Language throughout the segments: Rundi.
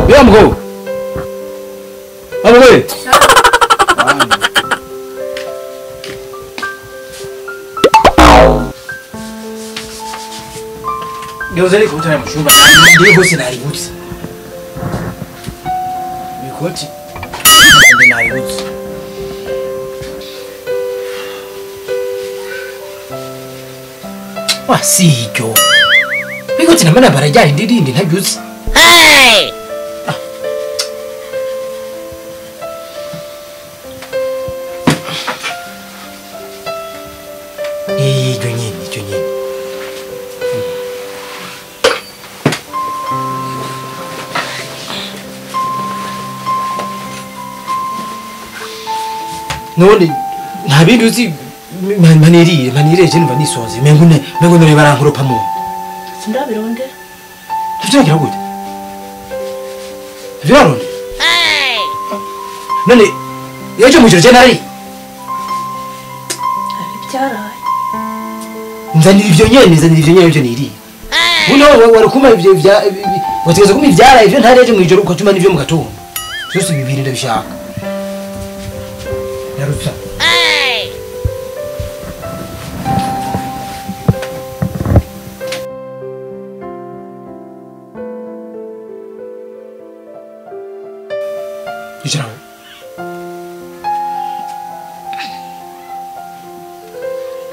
Ya mko. Wewe. Geuzeni kutana mshuba. Ndio bosi na alibutsa. Mikoti. Ndio na alibutsa. Wasijyo. Mikoti na mana barajari ndindi ntajuzi. Hey! Jonye. None ntabindi uzi maniriye je numva nisoze mengune barankoropa mu Sindabirondera. Tuvyagira gute? Vyaronde. Hey! None yeje mu je nari. Byaraye. Nzanira ivyo nyene byo niri. Buno warukuma ivyo vya wategeza kuma ivyaraye ivyo ntareje mu ijoro ukatuma nivyo mu gatondo. Byose bibiri ndabishaka. Yarutsa. Hey! Ichiraho.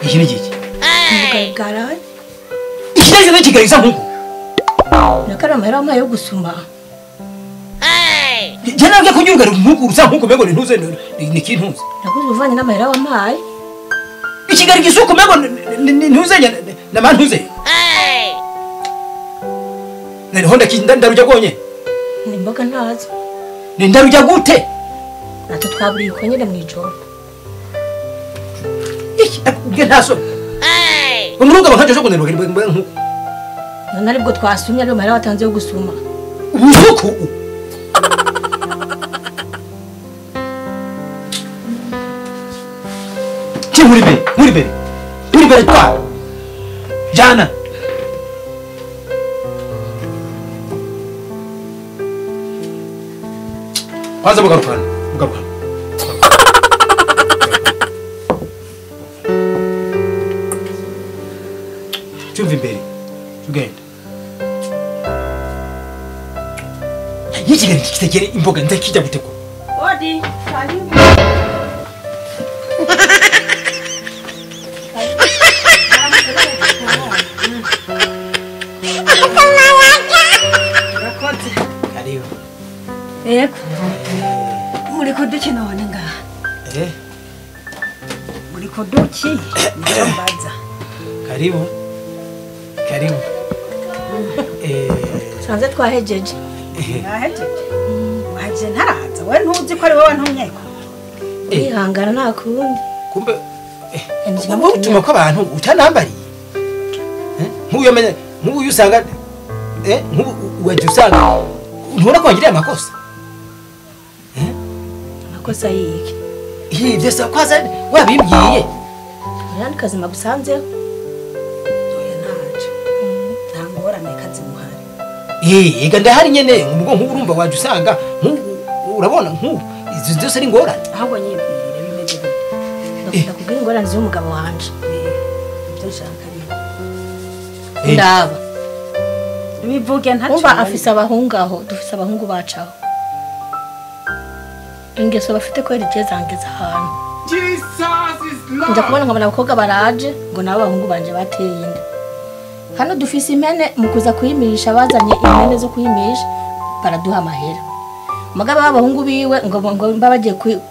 Iki ni iki? Garaye. Iki ni kigarisa nkuko. Nakarama amaye yo gusuma. Jana ngiye kunyuruga nkuko urusa nkuko mego ntuze ni kintuze. Nakuze uvanye n'amahera wamaye. Ikigari gisuko mego ntuze na mantuze. Nari honda kindaruja gonye. Ni mboga ntazo. Ni ndaruja gute? Nato twaburiye ko nyene mwijoro. Ubwe ntaso. Umuruga bakaje cyo kuneruka mbe nkuko. Nari bwo twasumye ari mahera watanze yo gusuma. Ubusuku. Muri be kwa. Jana. Kwanza mugarukana. Chumvi mbere. Tugenda. Yikigari kitekere imboga ndakijya guteko. Odi, karibu. Karibu. Eko. Muri koduki none nga. Muri koduki nikambaza. Karibu. Sanze twahejeje. Nahejeje. Waje ntaraza. We ntuzi ko ari wowe ntumyeko. Ihangara nakundi. Kumbe kumbe utuma ko abantu utanambariye. Nk'uyamenye nk'uyu usanga waje usanga ntubona ko wangiriye amakosa. Amakosa yiki. Ivyo sa kwaza wabimbwiye. Yandi kazima gusanzeho. Oya naje. Ntangorane kazi muhari. Ega ndahari nyene umugo nk'urumva waje usanga urabona izo zose ari ngorane. Ahubwo nyibwire bimeze bite. Ndakubwira ingorane z'umugabo wanje. Ibyo nshaka ni. Ndaba. Bivuge ntacu. Umva afise abahungu aho, dufise abahungu bacaho. Ingeso bafite ko rije zangeza ahantu. Jesus is Lord. Nja kubona nkabona abakobwa baraje ngo nabo abahungu banje bateye inda. Hano dufise impene mukuza kuyimisha bazanye impene zo kuyimisha baraduha amahera. Mugabo abahungu biwe ngo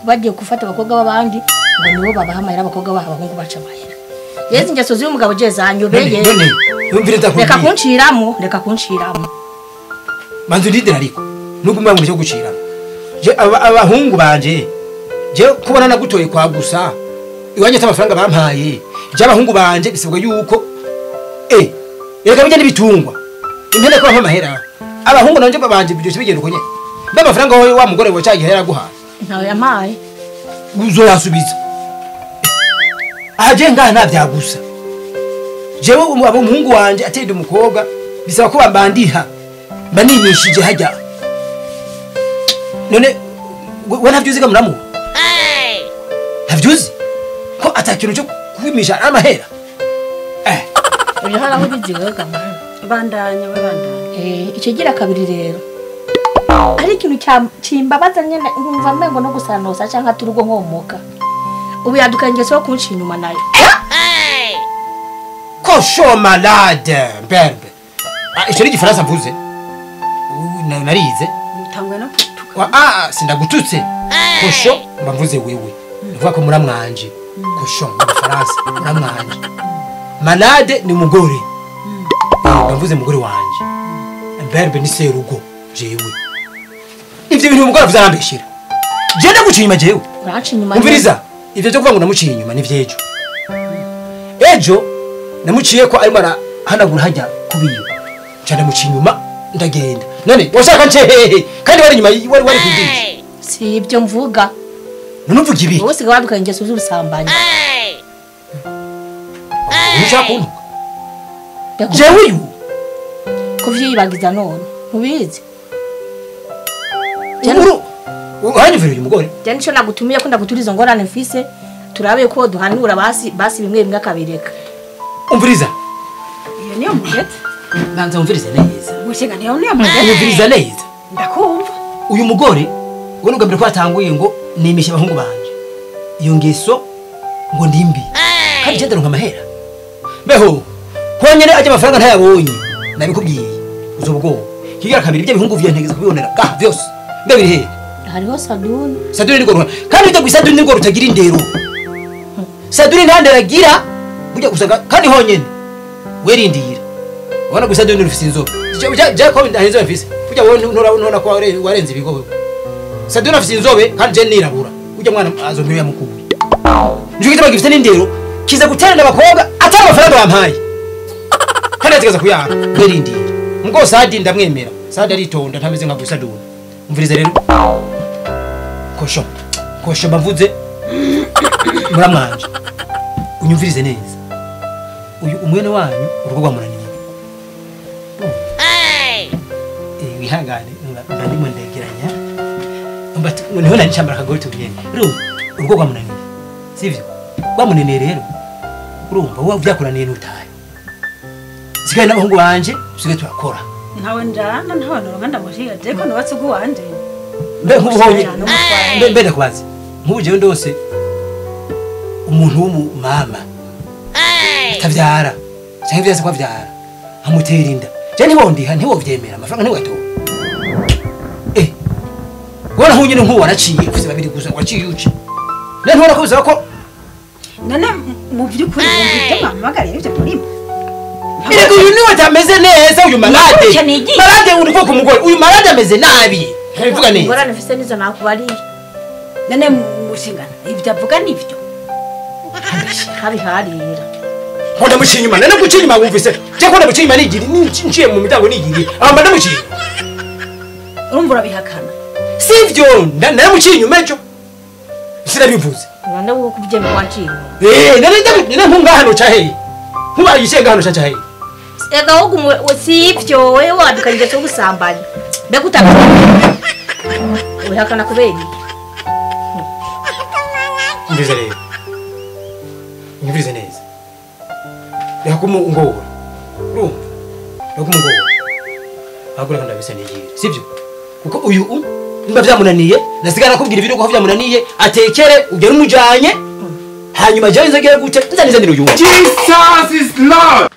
bagiye gufata abakobwa babandi ngo nibo babaha amahera abakobwa baha abahungu baca amahera. Yezi ingeso z'uyu mugabo je zanyobeye. Reka kunshiramo. Manzu ndidira ariko nuguma mu cyo guciramo. Je abahungu banje je kubona nagutoye kwa gusa iwanye amafaranga bampaye je abahungu banje bisabwa yuko reka bijye n'ibitungwa impene ko amahera abahungu nanje babanje byo bigenda uko nyene mbe amafaranga wa mugore wa cyagihera guha ntawe yamaye uzo yasubiza aje ngaha navya gusa jewe abahungu wanje atende umukobwa bisaba ko bambandiha baninyishije hajya none we ntavyuzi gamuramu ntavyuzi ko atakintu cyo kwimisha amahera uyu haraho biziwe gamara bandanya we bandanya icyo gira kabiri rero ari ikintu cyimbabaza nyene nkumva mbengo no gusanosa cyangwa turugo nkomoka ubu yadukangeso yo kunci inyuma nayo Cochon malade mberbe icyo ni igifaransa mvuze narize mutangwe no kutuka sindagututse cochon mba mvuze wewe uvuga ko muramwanje cochon mu Faransa muramwanje malade ni umugore mba mvuze umugore wanje mberbe ni serugo jewe ivyo bintu umugore vyarambeshira je ndagucinyuma jewe uracinyuma umviriza ivyo cyo kuvuga ngo namuciye inyuma ni vyejo ejo namuciye ko arimo arahanagura hajya kubiyo cyane muciye inyuma ndagenda none washaka nce hehe kandi wari inyuma wari kugisha si ibyo mvuga none uvuga ibi wowe siga wadukangeso z'urusambanya ushaka kuntu jewe uyu kuvyibagiza none ubizi uranyumvira uyu mugore je nico nagutumiye ko ndaguturiza ngorane mfise turabe ko duhanura basi bimwe bimwe akabireka umviriza iyo niyo mugete banza umvirize neza mushinga niyo mugete umviriza neza ndakumva uyu mugore ubona ugambira ko yatanguye ngo nimishe abahungu banje iyo ngeso ngo ndimbi kandi je ndaronka amahera beho honyene aje amafaranga ntayabonye nabikubwiye uzobwo kigira kabiri bye bihungu vyentegeza kubibonera vyose ndabiri he hariho saduni niko ruha kandi ujya gusaduni niko rutagira indero saduni ntandaragira burya gusaga kandi honyene werindira ubona gusaduni rufise inzobe je ko ndahenze mfise burya wowe ntura ko warenze ibigo saduni afise inzobe kandi je nirabura burya mwana azombe yamukuye njye gitaba gifite n'indero kiza guterana abakobwa atari amafaranga bampaye kandi ategeza kuyara werindira mugo sadi ndamwemera sadi aritonda ntameze nka gusaduni umvirize rero kosho bavuze muramwanje unyumvirize neza uyu umwene wanyu urugo rwamunaniye wihangane ndimo ndegeranya niho nari ncambara akagore tubyene urugo rwamunaniye sivyo rwamunaniye rero urumva wowe vyakunaniye n'utaye sigaye n'abahungu banje tusigaye turakora ntawe njana ntawe noronka ndamushiga je ko nubatse ugu wanje mbe nk'ubuhonye mbe ndakubaza nk'ubu jewe ndose umuntu w'umumama atavyara canke vyase ko avyara amutera inda je ntibondiha ntiwovyemera amafaranga ntiwatora wona hunyine nk'uwo waraciye ufise babiri gusa waciye uci ne ntubona ko bisaba ko none mu vy'ukuri bumvise mwamagariye ivyo murimo Irego uyu niwe atameze neza uyu malade malade uri ko kumugore uyu malade ameze nabi ntibivuga neza ngorane mfise nizo nakubariye none mushingana ivyo avuga nivyo habiharira Honda mucinyuma nane gucinyuma wumvise je ko ndamucinyuma nigiri nciye mu miryango nigiri amba ndamucinyuma urumva urabihakana sivyo ndamucinyuma ejo sinabivuze none wo kubyema wanciye nane nkungahano cahe nkuba yishenga hano cahe ega wo gumwe sivyo wewe wadukanje cyo gusambanya mbega utaka uhakana kubera Umvirize rero umvirize neza reka kumungora urumva reka kumungora agura kandi abisa nigire sivyo kuko uyu mba vyamunaniye nasigara kubwira ibiro ko vyamunaniye atekere ugera umujanye hanyuma je nzagere gute nzanizanira uyu Jesus is Lord